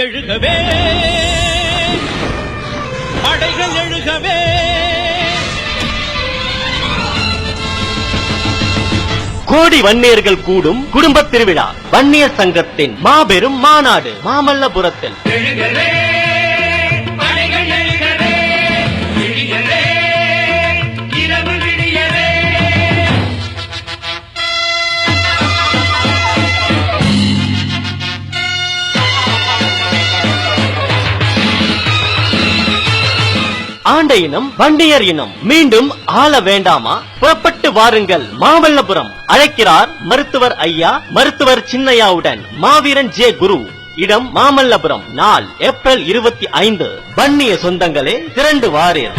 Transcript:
எழுகவே படைகள் எழுகவே கோடி வன்னியர்கள் கூடும் குடும்ப திருவிழா வன்னியர் சங்கத்தின் மாபெரும் மாநாடு மாமல்லபுரத்தில் ஆண்ட இனம் வன்னியர் இனம் மீண்டும் ஆள வேண்டாமா? புறப்பட்டு வாருங்கள் மாமல்லபுரம். அழைக்கிறார் மருத்துவர் ஐயா, மருத்துவர் சின்னையாவுடன் மாவீரன் ஜே குரு. இடம் மாமல்லபுரம். நாள் ஏப்ரல் 25. வன்னிய சொந்தங்களே திரண்டு வாரீர்.